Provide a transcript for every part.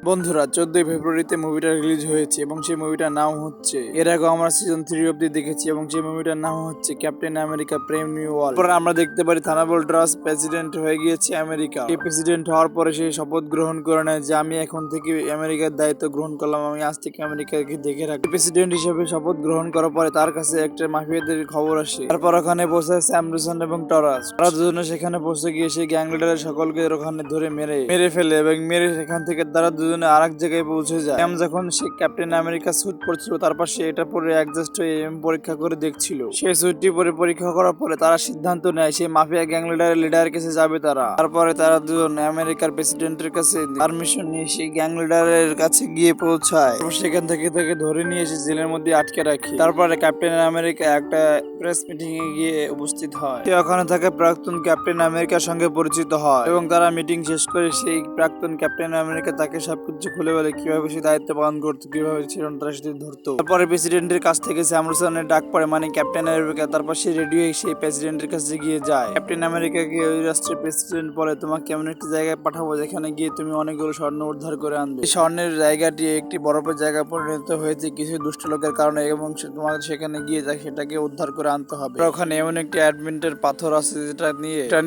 বন্ধুরা 14ই ফেব্রুয়ারিতে মুভিটা রিলিজ হয়েছে এবং সেই মুভিটার নাম হচ্ছে, এর আগে আমরা সিজন 3 অব্দি দেখেছি এবং সেই মুভিটার নাম হচ্ছে captain America brave new world. পরে আমরা দেখতে পারি থানাবোল্ট্রাস প্রেসিডেন্ট হয়ে গিয়েছে আমেরিকা। এই প্রেসিডেন্ট হওয়ার পরে সেই শপথ গ্রহণ করে নেয় যে আমি এখন থেকে আমেরিকার দায়িত্ব গ্রহণ করলাম, আমি আজ থেকে আমেরিকাকে দেখে রাখি। প্রেসিডেন্ট হিসেবে শপথ গ্রহণ করার পরে তার কাছে একটা মাফিয়াদের খবর আসে। তারপর ওখানে পৌঁছায় স্যাম রুসন এবং টরাস। তারা দুজনে সেখানে পৌঁছে গিয়ে সেই গ্যাং লিডারের সকলকে ওখানে ধরে মেরে ফেলে এবং মেরে সেখান থেকে তারা দুজনে আরেক জায়গায় পৌঁছে যায়। স্যাম যখন সে ক্যাপ্টেন আমেরিকা স্যুট পরছিল তারপর সে এটা পরে অ্যাডজাস্ট হয়ে পরীক্ষা করে দেখছিল। সেই স্যুটটি পরে পরীক্ষা করার পরে তারা সিদ্ধান্ত নেয় সেই মাফিয়া গ্যাং লিডারের কাছে যাবে তারা। তারপরে তারা দুজন আমেরিকার প্রেসিডেন্টের কাছে পারমিশন নিয়ে সেই গ্যাং লিডারের কাছে গিয়ে পৌঁছায়। সেখান থেকে তাকে ধরে নিয়ে এসে জেলের মধ্যে আটকে রাখে। তারপরে ক্যাপ্টেন আমেরিকা একটা প্রেস মিটিং এ গিয়ে উপস্থিত হয়। সে ওখানে থাকে প্রাক্তন ক্যাপ্টেন আমেরিকার সঙ্গে পরিচিত হয় এবং তারা মিটিং শেষ করে সেই প্রাক্তন ক্যাপ্টেন আমেরিকা তাকে সবকিছু খুলে বলে কিভাবে সে দায়িত্ব পালন করতো, কিভাবে সে সন্ত্রাসীদের ধরতো। তারপরে প্রেসিডেন্টের কাছ থেকে স্যাম রুসনের ডাক পড়ে, মানে ক্যাপ্টেন আমেরিকা। তারপর সে রেডি হয়ে সেই প্রেসিডেন্টের কাছে গিয়ে যায়। ক্যাপ্টেন আমেরিকাকে ওই রাষ্ট্রের প্রেসিডেন্ট বলে, তোমাকে এমন একটি জায়গায় পাঠাবো যেখানে গিয়ে তুমি অনেকগুলো স্বর্ণ উদ্ধার করে আনবে। এই স্বর্ণের জায়গাটি একটি বরফের জায়গায় পরিণত হয়েছে কিছু দুষ্ট লোকের কারণে এবং তোমাকে সেখানে গিয়ে সেটাকে উদ্ধার করে আনতে হবে। ওখানে এমন একটি অ্যাডভেন্টের পাথর আছে যেটা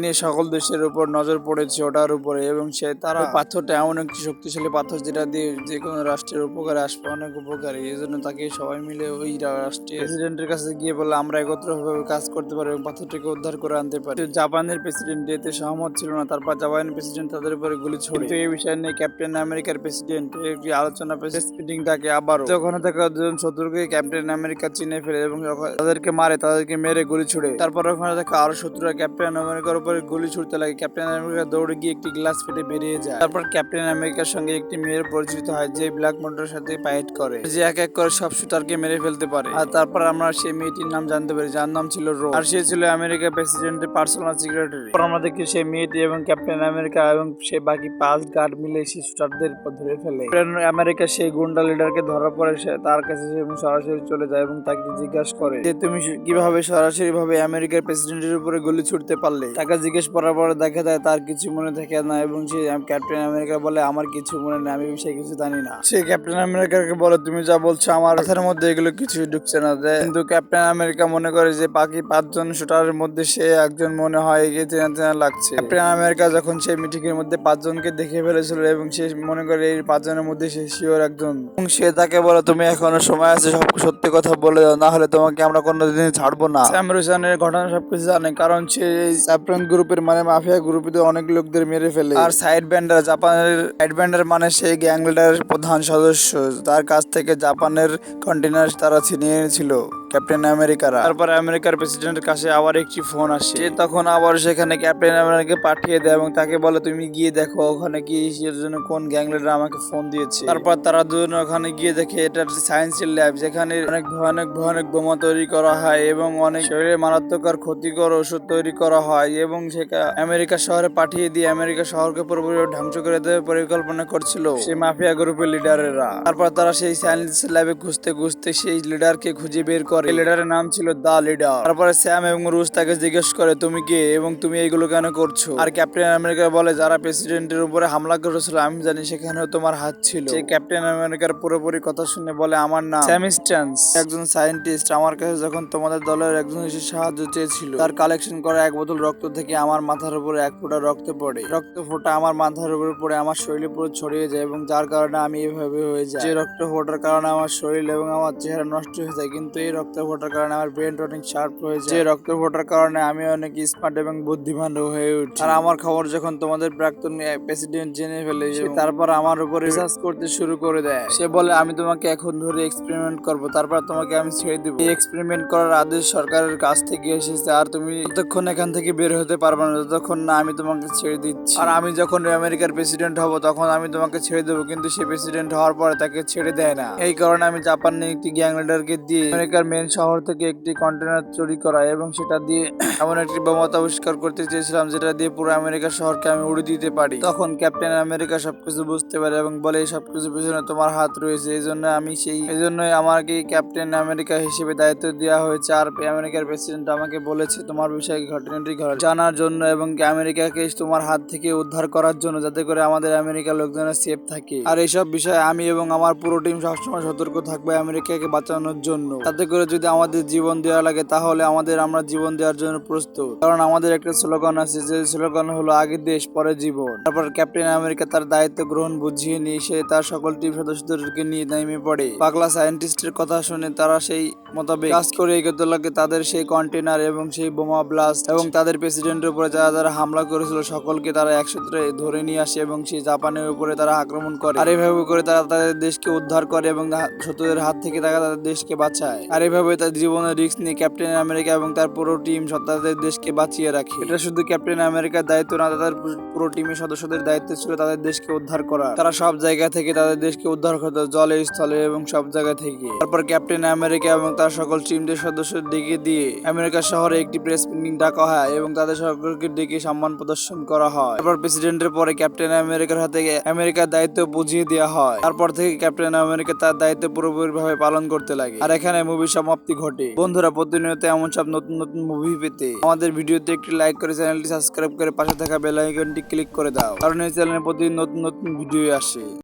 নিয়ে সকল দেশের উপর নজর পড়েছে ওটার উপরে, এবং তারা পাথরটা এমন একটি শক্তিশালী পাথর যেটা দিয়ে যে কোনো রাষ্ট্রের উপকারে আসবে, অনেক উপকারী। এই জন্য তাকে সবাই মিলে ওই রাষ্ট্রের প্রেসিডেন্টের কাছে গিয়ে বলে আমরা একত্রভাবে কাজ করতে পারি এবং পাথরটিকে উদ্ধার করে আনতে পারি। জাপানের প্রেসিডেন্ট এতে সহমত ছিল না। তারপর জাপানের প্রেসিডেন্ট তাদের উপরে গুলি ছোড়ে। এই বিষয় নিয়ে ক্যাপ্টেন আমেরিকার প্রেসিডেন্ট একটি আলোচনা প্রেস মিটিং ডাকে আবারও। ওখানে থাকা দুজন শত্রুকে ক্যাপ্টেন আমেরিকা চিনে ফেলে এবং তাদেরকে মেরে গুলি ছুড়ে। তারপর ওখানে থাকা আরো শত্রুরা ক্যাপ্টেন আমেরিকার উপরে গুলি ছুড়তে লাগে। ক্যাপ্টেন আমেরিকা দৌড়ে গিয়ে একটি গ্লাস ফেটে বেরিয়ে যায়। তারপর ক্যাপ্টেন আমেরিকার সঙ্গে একটি মেয়ের পরিচিত হয় যে ব্ল্যাক মন্টারের সাথে ফাইট করে, যে এক এক করে সব শুটারকে মেরে ফেলতে পারে। আর তারপর আমরা সেই মেয়েটির নাম জানতে পারি যার নাম ছিল রোজ, আর সে ছিল আমেরিকার প্রেসিডেন্টের পার্সোনাল সেক্রেটারি। তারপর আমরা দেখি সেই মেয়েটি এবং ক্যাপ্টেন আমেরিকা এবং সে বাকি 5 গার্ড মিলে সেই শুটারদের ধরে ফেলে। ক্যাপ্টেন আমেরিকা সেই গুন্ডা লিডারকে ধরার পরে তার কাছে সরাসরি চলে যায় এবং তাকে জিজ্ঞাসা করে যে তুমি কিভাবে সরাসরি ভাবে আমেরিকার প্রেসিডেন্টের উপরে গুলি ছুটতে পারলে। তাকে জিজ্ঞেস করার পরে দেখা যায় তার কিছু মনে থাকে না এবং সে ক্যাপ্টেন আমেরিকা বলে আমার কিছু মনে নেই, আমি সে কিছু জানি না। সে ক্যাপ্টেন আমেরিকাকে বলে তুমি যা বলছো আমার মাথার মধ্যে এগুলো কিছুই ঢুকছে না। কিন্তু ক্যাপ্টেন আমেরিকা মনে করে যে বাকি 5 জন শুটারের মধ্যে সে একজন মনে হয় এগিয়ে চেনা লাগছে। ক্যাপ্টেন আমেরিকা যখন সেই মিটিং এর মধ্যে 5 জনকে দেখে ফেলেছিল এবং সে মনে করে এই 5 জনের মধ্যে সে শিওর একজন, এবং সে তাকে বলে তুমি এখনো সময় আছে, সব সত্যি কথা বলে দাও, না হলে তোমাকে আমরা কোনোদিন ছাড়বো না। স্যাম রুসনের ঘটনা সবকিছু জানে কারণ সে স্যাফরন গ্রুপের মানে মাফিয়া গ্রুপে অনেক লোকদের মেরে ফেলে। আর সাইড ব্যান্ডার জাপানের সাইড ব্যান্ডার মানে সেই গ্যাং লিডারের প্রধান সদস্য, তার কাছ থেকে জাপানের কন্টেনার তারা ছিনিয়ে এনেছিল ক্যাপ্টেন আমেরিকারা। তারপরে আমেরিকার প্রেসিডেন্টের কাছে আবার একটি ফোন আসে। সে তখন আবার সেখানে ক্যাপ্টেন আমেরিকাকে পাঠিয়ে দেয় এবং তাকে বলে তুমি গিয়ে দেখো ওখানে কি এর জন্য কোন গ্যাং লিডার আমাকে ফোন দিয়েছে। তারপর তারা দুজন ওখানে গিয়ে দেখে এটা সায়েন্সের ল্যাব যেখানে অনেক ভয়ানক বোমা তৈরি করা হয় এবং অনেক শরীরে মারাত্মক আর ক্ষতিকর ওষুধ তৈরি করা হয়, এবং সেটা আমেরিকা শহরে পাঠিয়ে দিয়ে আমেরিকা শহরকে পুরোপুরি ধ্বংস করে দেওয়ার পরিকল্পনা করছিল সেই মাফিয়া গ্রুপের লিডারেরা। তারপর তারা সেই সায়েন্স ল্যাবে খুঁজতে সেই লিডারকে খুঁজে বের করে। লিডারের নাম ছিল দা লিডার। তারপরে স্যাম এবং রুশ তাকে জিজ্ঞেস করে তুমি কে এবং তুমি এইগুলো কেন করছো। আর ক্যাপ্টেন আমেরিকা বলে যারা প্রেসিডেন্টের উপরে হামলা করেছিল আমি জানি সেখানেও তোমার হাত ছিল। সেই ক্যাপ্টেন আমেরিকার পুরোপুরি কথা শুনে বলে আমার নাম স্যাম স্ট্যান্স, একজন সায়েন্টিস্ট। আমার কাছে যখন তোমাদের দলের একজন এসে সাহায্য চেয়েছিল তার কালেকশন করা 1 বোতল রক্ত থেকে আমার মাথার উপরে 1 ফোঁটা রক্ত পড়ে। রক্ত ফোঁটা আমার মাথার উপরে পড়ে আমার শরীরে পুরো ছড়িয়ে যায় এবং যার কারণে আমি এভাবে হয়ে যাই। যে রক্ত ফোঁটার কারণে আমার শরীর এবং আমার চেহারা নষ্ট হয়ে যায়, কিন্তু এই রক্ত ফোঁটার কারণে আমার ব্রেন অনেক শার্প হয়ে যায়। যে রক্ত ফোঁটার কারণে আমি অনেক স্মার্ট এবং বুদ্ধিমান হয়ে উঠি। আর আমার খবর যখন তোমাদের প্রাক্তন প্রেসিডেন্ট জেনে ফেলে তারপর আমার উপর রিসার্চ করতে শুরু করে দেয়। সে বলে আমি তোমাকে এখন ধরে এক্সপেরিমেন্ট করব, তারপর তোমাকে আমি ছেড়ে দেবো। এই এক্সপেরিমেন্ট করার আদেশ সরকারের কাছ থেকে এসেছে আর তুমি যতক্ষণ এখান থেকে বের হতে পারবে না ততক্ষণ না আমি তোমাকে ছেড়ে দিচ্ছি। আর আমি যখন আমেরিকার প্রেসিডেন্ট হব তখন আমি তোমাকে ছেড়ে দেবো, কিন্তু সে প্রেসিডেন্ট হওয়ার পরে তাকে ছেড়ে দেয় না। এই কারণে আমি জাপানের একটি গ্যাং লিডারকে দিয়ে আমেরিকার মেন শহর থেকে একটি কন্টেনার চুরি করা এবং সেটা দিয়ে এমন একটি বোমা আবিষ্কার করতে চেয়েছিলাম যেটা দিয়ে পুরো আমেরিকা শহরকে আমি উড়িয়ে দিতে পারি। তখন ক্যাপ্টেন আমেরিকা সবকিছু বুঝতে পারে এবং বলে এই সবকিছু পিছনে তোমার হাত রয়েছে, এই জন্যই আমাকে ক্যাপ্টেন আমেরিকা হিসেবে দায়িত্ব দেওয়া হয়েছে। আর আমেরিকার প্রেসিডেন্ট আমাকে বলেছে তোমার বিষয়ে ঘটনাটি জানার জন্য এবং আমেরিকাকে তোমার হাত থেকে উদ্ধার করার জন্য, যাতে করে আমাদের আমেরিকার লোকজনের সেফ থাকে। আর এইসব বিষয়ে আমি এবং আমার পুরো টিম সবসময় সতর্ক থাকবে আমেরিকাকে বাঁচানোর জন্য। তাতে করে যদি আমাদের জীবন দেওয়া লাগে তাহলে আমরা জীবন দেওয়ার জন্য প্রস্তুত। কারণ আমাদের একটা স্লোগান আছে, যে স্লোগান হলো আগে দেশ পরে জীবন। তারপর ক্যাপ্টেন আমেরিকা তার দায়িত্ব গ্রহণ বুঝিয়ে নিয়ে সে তার সকল টিম সদস্যদেরকে নিয়ে নেমে পড়ে। পাগলা সায়েন্টিস্টের কথা শুনে তারা সেই মোতাবেক কাজ করে এগোতে লাগে। তাদের সেই কন্টেনার এবং সেই বোমা ব্লাস্ট এবং তাদের প্রেসিডেন্টের উপরে যারা হামলা করেছিল সকলকে তারা একসাথে ধরে নিয়ে আসে এবং সেই জাপানের উপরে তারা আক্রমণ করে। আর এভাবে করে তারা তাদের দেশকে উদ্ধার করে এবং শত্রুদের হাত থেকে তারা তাদের দেশকে বাঁচায়। আর এভাবে তার জীবনের রিস্ক নিয়ে ক্যাপ্টেন আমেরিকা এবং তার পুরো টিম তাদের দেশকে বাঁচিয়ে রাখে। এটা শুধু ক্যাপ্টেন আমেরিকার দায়িত্ব না, তাদের পুরো টিমের সদস্যদের দায়িত্ব ছিল তাদের দেশকে উদ্ধার করা। তারা সব জায়গা থেকে তাদের দেশকে উদ্ধার করতো, জলে স্থলে এবং সব জায়গা থেকে। তারপর ক্যাপ্টেন আমেরিকা এবং তার সকল টিমদের সদস্য ডেকে দিয়ে আমেরিকা শহরে একটি প্রেস মিটিং ডাকা হয় এবং তাদের সকলকে ডেকে সম্মান প্রদর্শন করা হয়। তারপর প্রেসিডেন্টের পরে ক্যাপ্টেন আমেরিকার হাতে আমেরিকার দায়িত্ব বুঝিয়ে দেওয়া হয়। তারপর থেকে ক্যাপ্টেন আমেরিকা তার দায়িত্ব পুরোপুরিভাবে পালন করতে লাগে। আর এখানে মুভির সমাপ্তি ঘটে। বন্ধুরা, প্রতিনিয়ত এমন সব নতুন নতুন মুভি পেতে আমাদের ভিডিওতে একটি লাইক করে চ্যানেলটি সাবস্ক্রাইব করে পাশে থাকা বেল আইকনটি ক্লিক করে দাও, কারণ এই চ্যানেলে প্রতিদিন নতুন নতুন ভিডিও আসে।